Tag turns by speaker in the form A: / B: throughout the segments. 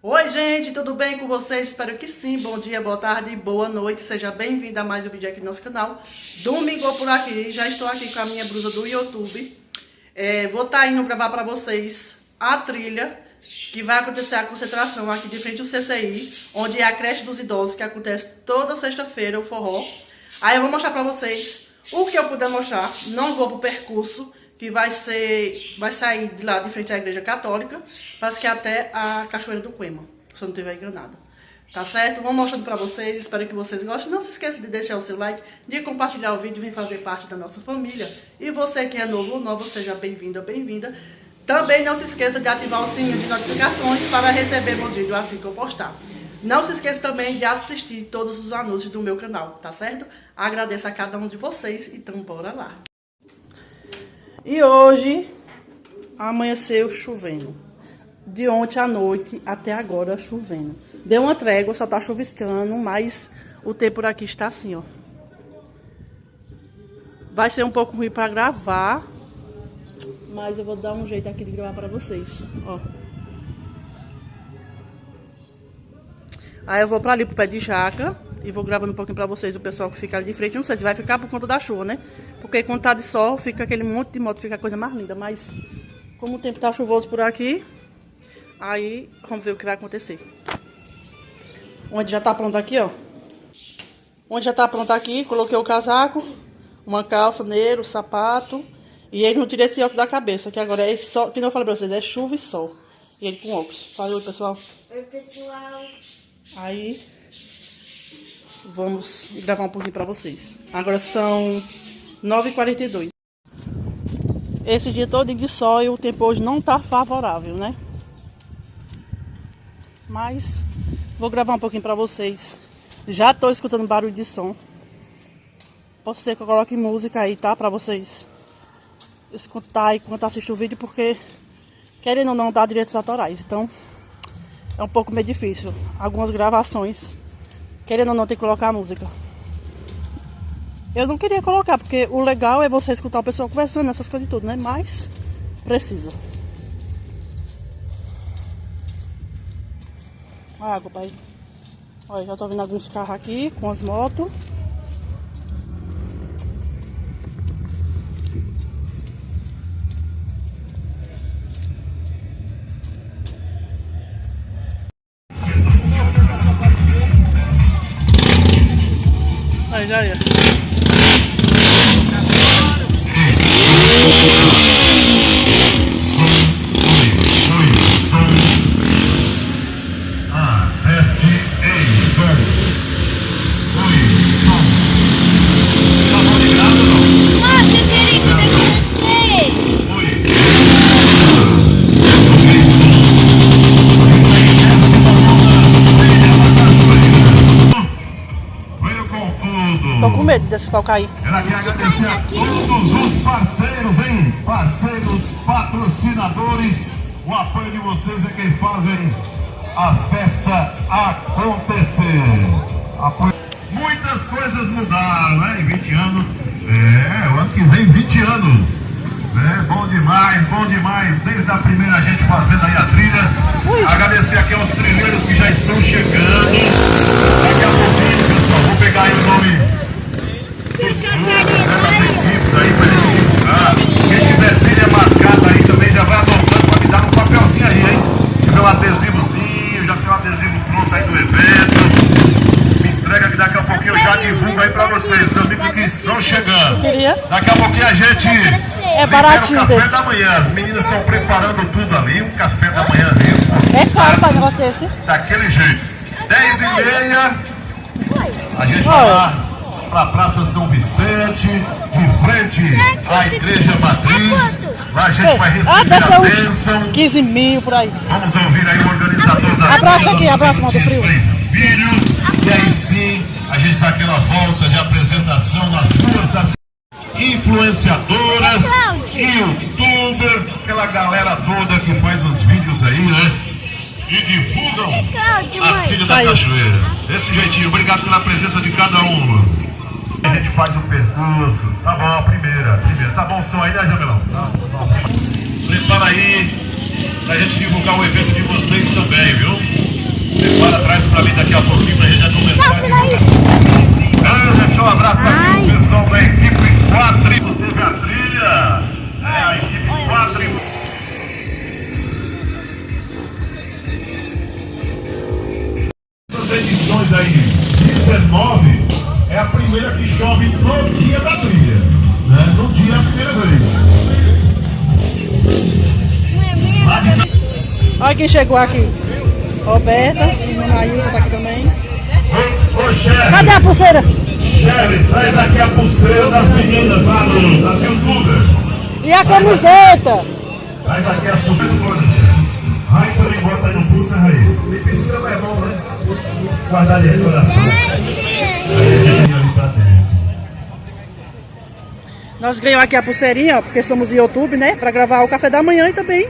A: Oi gente, tudo bem com vocês? Espero que sim. Bom dia, boa tarde, boa noite. Seja bem-vindo a mais um vídeo aqui no nosso canal. Domingo por aqui, já estou aqui com a minha blusa do YouTube. Vou estar indo gravar para vocês a trilha que vai acontecer a concentração aqui de frente ao CCI, onde é a creche dos idosos, que acontece toda sexta-feira, o forró. Aí eu vou mostrar para vocês o que eu puder mostrar. Não vou pro percurso, que vai sair de lá de frente à igreja católica, parece que até a Cachoeira do Quema, se eu não estiver enganada. Tá certo? Vou mostrando pra vocês, espero que vocês gostem. Não se esqueça de deixar o seu like, de compartilhar o vídeo, vem fazer parte da nossa família. E você que é novo ou nova, seja bem-vindo ou bem-vinda. Também não se esqueça de ativar o sininho de notificações para receber meus vídeos assim que eu postar. Não se esqueça também de assistir todos os anúncios do meu canal, tá certo? Agradeço a cada um de vocês, então bora lá. E hoje amanheceu chovendo. De ontem à noite até agora chovendo. Deu uma trégua, só tá chuviscando, mas o tempo por aqui está assim, ó. Vai ser um pouco ruim para gravar, mas eu vou dar um jeito aqui de gravar para vocês, ó. Aí eu vou para ali pro pé de jaca e vou gravando um pouquinho para vocês, o pessoal que fica ali de frente. Não sei se vai ficar por conta da chuva, né? Porque quando tá de sol, fica aquele monte de moto, fica a coisa mais linda. Mas como o tempo tá chuvoso por aqui, aí vamos ver o que vai acontecer. Onde já tá pronto aqui, ó. Onde já tá pronto aqui, coloquei o casaco, uma calça, neiro, sapato. E ele não tira esse óculos da cabeça, que agora é só, que não eu falei pra vocês, é chuva e sol. E ele com óculos. Fala oi, pessoal.
B: Oi, pessoal.
A: Aí vamos gravar um pouquinho pra vocês. Agora são 9h42. Esse dia todo de sol e o tempo hoje não tá favorável, né? Mas vou gravar um pouquinho pra vocês. Já tô escutando barulho de som. Posso ser que eu coloque música aí, tá? Pra vocês escutar enquanto assistir o vídeo, porque querendo ou não dá direitos autorais. Então é um pouco meio difícil. Algumas gravações, querendo ou não, tem que colocar a música. Eu não queria colocar, porque o legal é você escutar o pessoal conversando, essas coisas e tudo, né? Mas precisa. Olha a água, pai. Olha, já tô vendo alguns carros aqui com as motos. Aí já ia. Tô com medo desses pau cair.
C: Quero aqui agradecer a todos os parceiros, hein? Parceiros, patrocinadores. O apoio de vocês é quem fazem a festa acontecer. Muitas coisas mudaram, né? Em 20 anos. O ano que vem 20 anos. Bom demais, bom demais. Desde a primeira a gente fazendo aí a trilha. Agradecer aqui aos trilheiros que já estão chegando. Daqui a pouquinho, pessoal, vou pegar aí o nome das equipes aí pra gente divulgar. Quem tiver trilha marcada aí também já vai anotando pra me dar um papelzinho aí, hein? Se tiver um adesivozinho, já tem um adesivo pronto aí do evento. Me entrega que daqui a pouquinho eu já divulgo aí pra vocês, os amigos que estão chegando. Daqui a pouquinho a gente
A: baratinho
C: o café
A: desse.
C: da manhã. As meninas estão preparando tudo ali, um café da manhã ali.
A: É caro pra negócio desse.
C: Daquele jeito. 10h30, a gente vai lá para a Praça São Vicente, de frente à Igreja Matriz. Lá a gente vai receber a bênção.
A: 15 mil por aí.
C: Vamos ouvir aí o organizador da
A: Abraço aqui, abraço, Modo Frio.
C: E aí sim, a gente está aqui na volta de apresentação nas ruas da cidade. Influenciadoras, youtuber, aquela galera toda que faz os vídeos aí, né? E divulgam a trilha da cachoeira. Desse jeitinho, obrigado pela presença de cada um. A gente faz o percurso. Tá bom, primeira. Tá bom o som aí, né, Jamilão? Tá bom. Prepara aí. aí, pra gente divulgar o evento de vocês também, viu? Prepara atrás pra mim daqui a pouquinho pra gente já começar a divulgar. Deixa um abraço aqui pro pessoal da equipe 4. Teve a trilha. A equipe 4. Essas edições aí, 19, é a primeira que chove no dia da trilha, né? No dia a primeira vez.
A: Olha quem chegou aqui. Roberta, menina Ailton tá aqui também.
C: Ô, chefe.
A: Cadê a pulseira?
C: Chefe, traz aqui a pulseira das meninas lá das youtubers.
A: E a camiseta?
C: Traz aqui as pulseiras todas, chefe. Aí também bota aí no pulso, né, Raí? E piscina é bom, né? Guardar ali a coração.
A: Nós ganhamos aqui a pulseirinha, ó, porque somos YouTube, né? Pra gravar o café da manhã e também.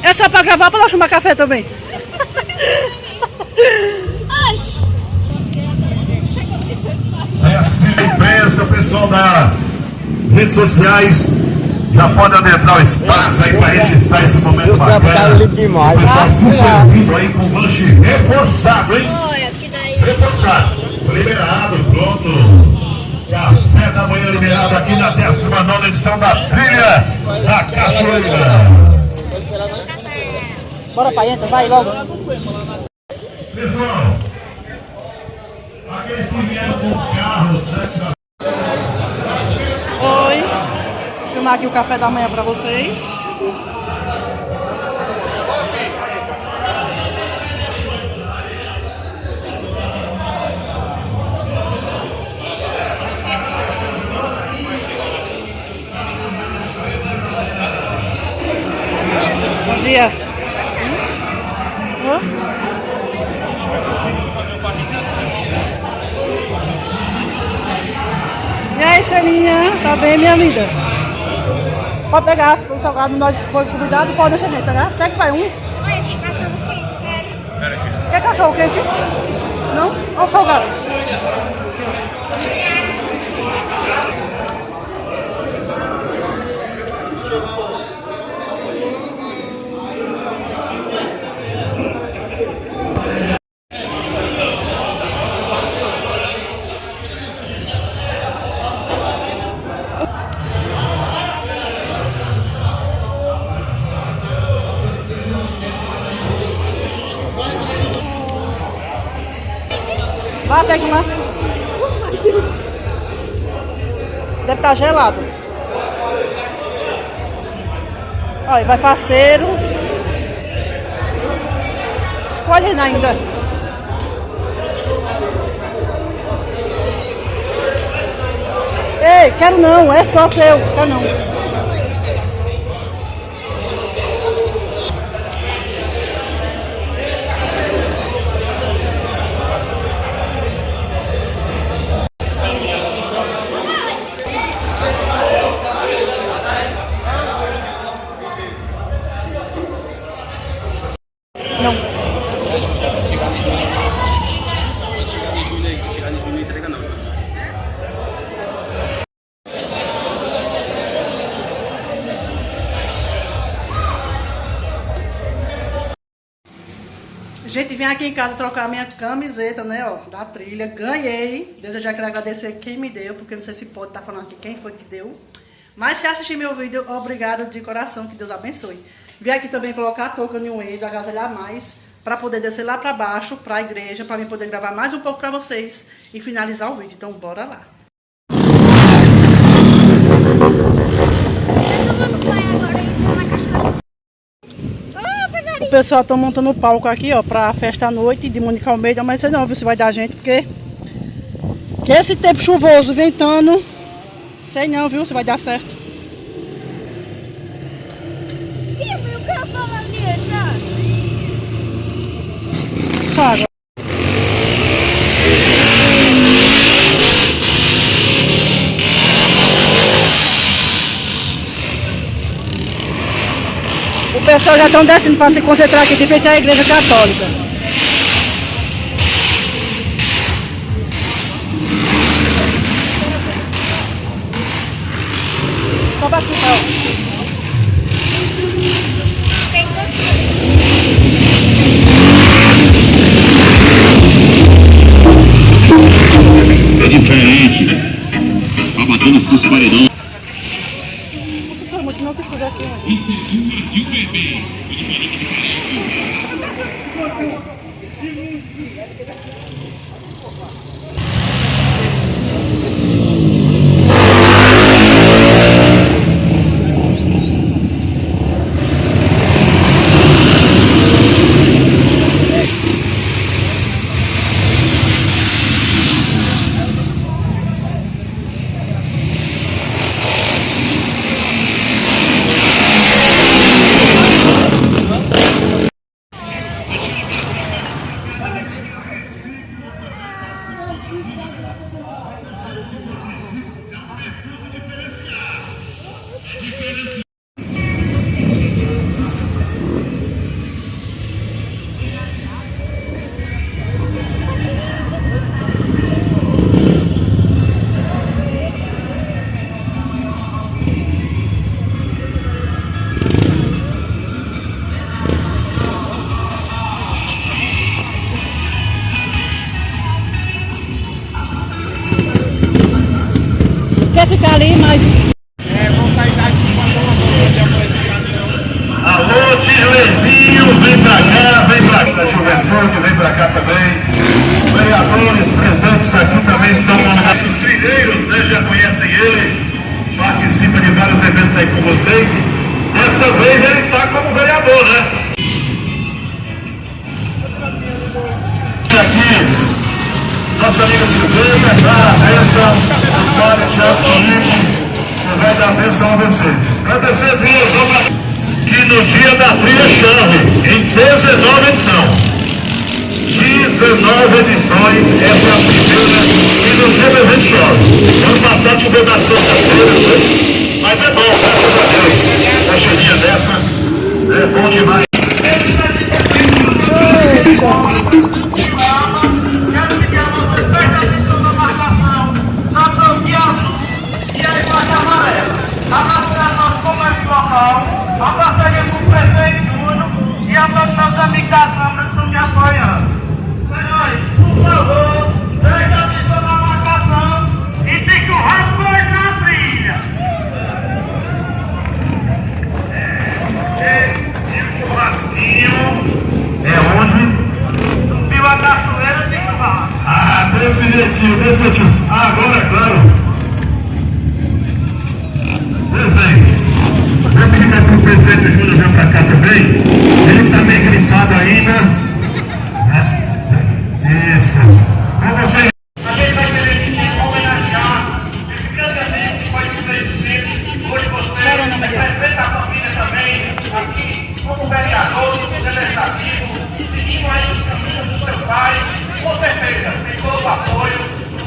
A: É só pra gravar ou pra nós tomar café também?
C: É assim que pensa, pessoal das redes sociais. Já pode adentrar o espaço aí para registrar esse momento bacana. O pessoal se servindo aí com lanche reforçado, hein? Reforçado. Liberado, pronto. Café da manhã liberado aqui na 19ª edição da Trilha da Cachoeira.
A: Bora, pai, entra, vai logo.
C: Pessoal, aqueles que vieram com carro, né?
A: Oi. Vou filmar aqui o café da manhã pra vocês. Bom dia. E aí, Xaninha? Tá bem, minha vida? Pode pegar, se o salgado nós foi convidado, pode deixar ele pegar. Pega, vai um. Quer cachorro quente? Não? Olha o salgado. Vai, pega uma. Deve estar gelado. Olha, vai faceiro. Escolhe ainda. Ei, quero não, é só seu. Quero não. Não. Gente, vim aqui em casa trocar minha camiseta, né, ó, da trilha. Ganhei. Desde já quero agradecer quem me deu, porque não sei se pode estar falando aqui quem foi que deu. Mas se assistir meu vídeo, obrigado de coração, que Deus abençoe. Vim aqui também colocar a touca no joelho, agasalhar mais, para poder descer lá para baixo, para a igreja, para mim poder gravar mais um pouco para vocês e finalizar o vídeo. Então, bora lá. O pessoal tá montando o palco aqui, ó, pra festa à noite de Mônica Almeida, mas sei não, viu, se vai dar gente, porque esse tempo chuvoso, ventando, sei não, viu, se vai dar certo. Sabe? O pessoal já estão descendo para se concentrar aqui de frente à igreja católica. Só pra aqui, ó.
C: É diferente, né? Tá batendo seus paredões.
A: Vocês estão muito não que isso daqui.
C: Isso é uma e o bebê. É diferente.
A: Quer ficar ali, mas...
B: Vamos sair daqui quando eu de apresentação.
C: Alô, Tirlezinho, vem pra cá, vem pra cá. Juventude, vem pra cá também. Vereadores presentes aqui também estão no nossos trilheiros, né? Já conhecem ele. Participa de vários eventos aí com vocês. Dessa vez ele tá como vereador, né? Aqui, nossa amiga Silveira, dá a bênção, Vitória, Thiago, Felipe. Vai dar bênção a vocês. Agradecer a Deus, que no dia da trilha chave, em 19 edição. 19 edições, essa é a primeira, e no dia do evento chove. Ano passado choveu na sexta-feira, mas é bom, graças a Deus. Uma chuvinha dessa é bom demais.
D: A parceria com o prefeito Júnior e a todos meus amigos da Câmara que estão me apoiando. Senhores, por favor, preste atenção na marcação e tem churrasco hoje na trilha.
C: E o churrasquinho é onde?
D: Subiu a cachoeira, tem churrasco.
C: Ah, desse jeitinho, desse jeitinho. Agora, claro. Desenho. Vou pedir para o prefeito Júnior vir para cá também. Ele está meio gripado ainda. Isso. Com vocês.
D: A gente vai querer esse tempo homenagear esse grande evento que foi de 100%. Hoje você representa a família também aqui como vereador, como legislativo, e seguindo aí os caminhos do seu pai. Com certeza, tem todo o apoio,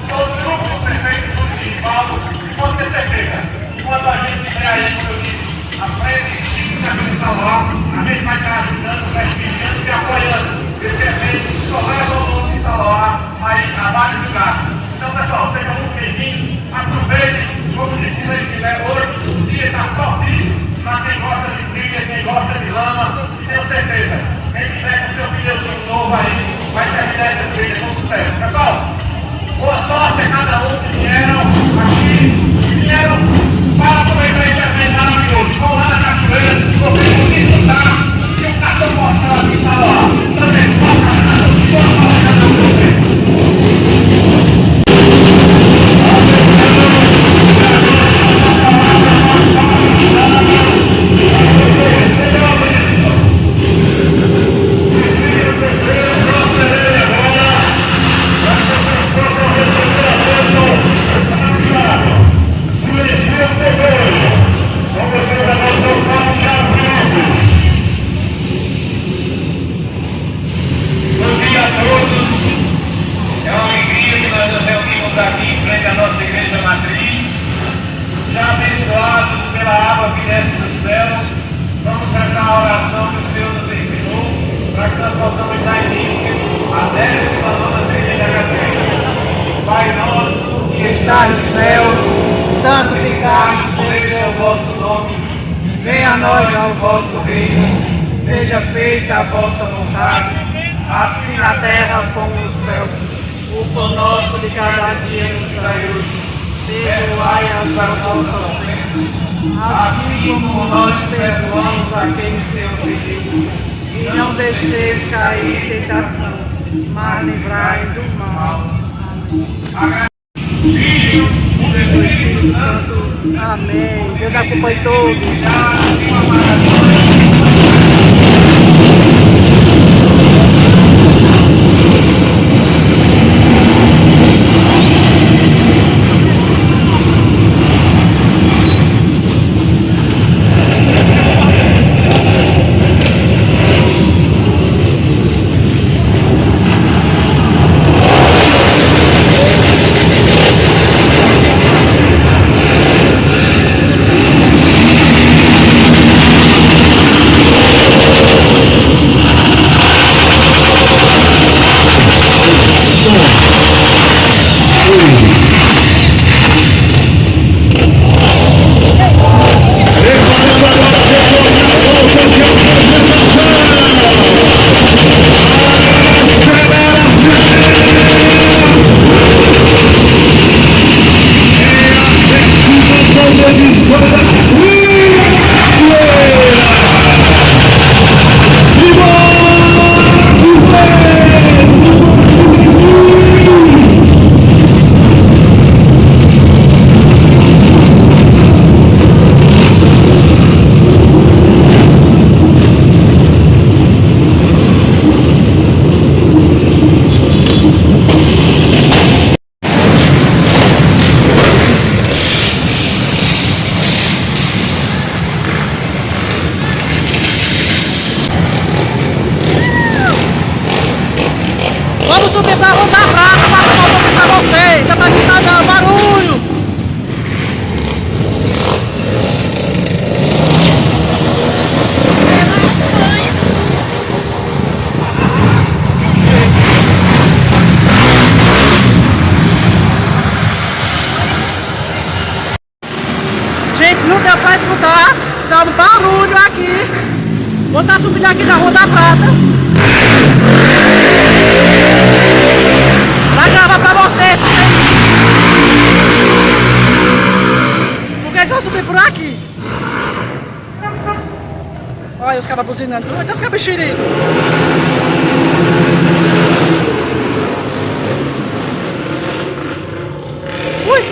D: todo o grupo do prefeito Júnior de Rivaldo. Pode ter certeza, quando a gente tiver aí, como eu disse, a frente de Salvador, a gente vai estar ajudando, prestigiando e apoiando esse evento que só leva o nome de Salvador aí a vários lugares. Então, pessoal, sejam muito bem-vindos, aproveitem, como disse o Leicilé, hoje o dia está propício para quem gosta de trilha, quem gosta de lama, e tenho certeza, quem tiver com seu pneuzinho novo aí, vai terminar essa trilha com sucesso. Pessoal, boa sorte a cada um que vieram aqui, que vieram para aproveitar esse evento maravilhoso. Vão lá na cachoeira, vocês vão desfrutar. Tem um cartão postal aqui em Salvador. Também, boa sorte a cada um de vocês.
A: Está nos céus, santificado seja o vosso nome,
E: Venha a nós ao vosso reino, seja feita a vossa vontade, assim na terra como no céu. O pão nosso de cada dia nos dai hoje. Perdoai as nossas ofensas, assim como nós perdoamos a quem nos tem ofendido. E não deixeis cair em tentação, mas livrai do mal. O Espírito Santo. Amém. Deus acompanhe todos.
A: Vamos subir pra Rua da Prata para tomar um pouco pra vocês. Tá pra quitar não, barulho. Gente, não deu pra escutar. Tá um barulho aqui. Vou estar subindo aqui na Rua da Prata. Vai gravar pra vocês, porque eles vão subir por aqui. Olha os cabas buzinando, olha os cabas xeridos. Ui!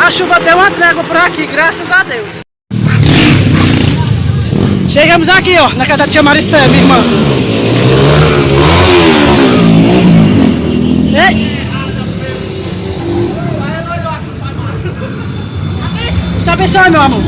A: A chuva deu uma trégua por aqui, graças a Deus. Chegamos aqui, ó, na casa da tia Maricé, minha irmã. Ei! Te abençoe, meu amor.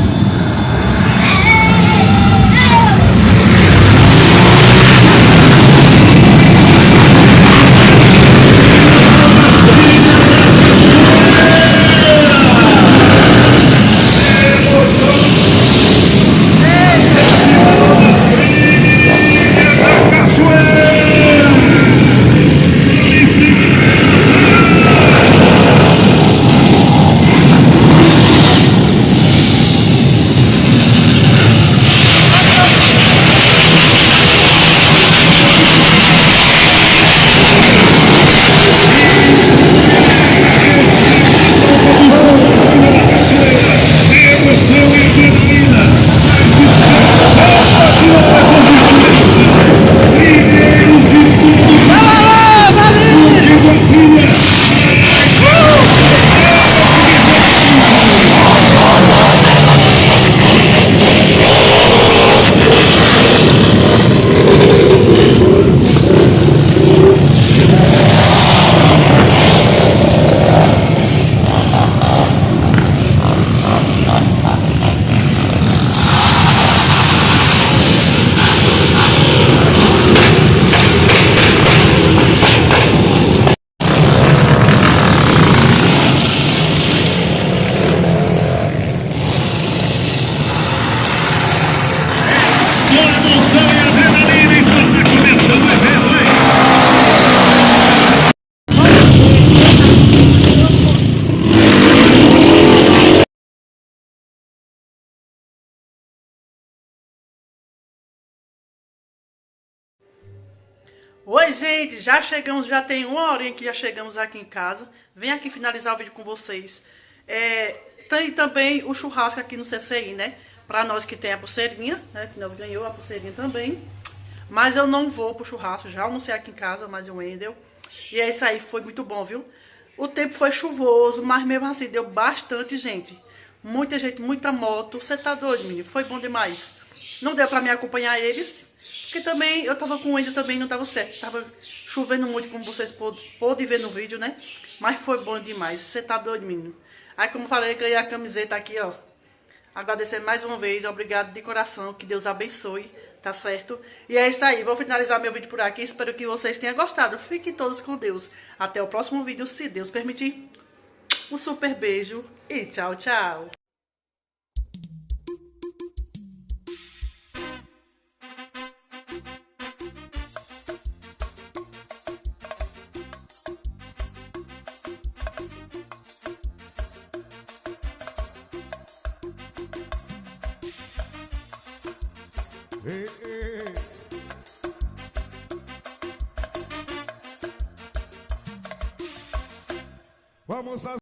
A: Oi, gente, já chegamos, já tem 1 horinha que já chegamos aqui em casa. Vem aqui finalizar o vídeo com vocês. Tem também o churrasco aqui no CCI, né? Pra nós que tem a pulseirinha, né? Que nós ganhou a pulseirinha também. Mas eu não vou pro churrasco, já almocei aqui em casa, mas o Wendel. E é isso aí, foi muito bom, viu? O tempo foi chuvoso, mas mesmo assim deu bastante gente. Muita gente, muita moto. Você tá doido, menino? Foi bom demais. Não deu pra me acompanhar eles, porque também eu tava com o Wendel também, não tava certo. Tava chovendo muito, como vocês podem ver no vídeo, né? Mas foi bom demais. Você tá doido, menino? Aí, como falei, ganhei a camiseta aqui, ó. Agradecer mais uma vez, obrigado de coração, que Deus abençoe, tá certo? E é isso aí, vou finalizar meu vídeo por aqui, espero que vocês tenham gostado. Fiquem todos com Deus. Até o próximo vídeo, se Deus permitir. Um super beijo e tchau, tchau.
B: Ei, ei. Vamos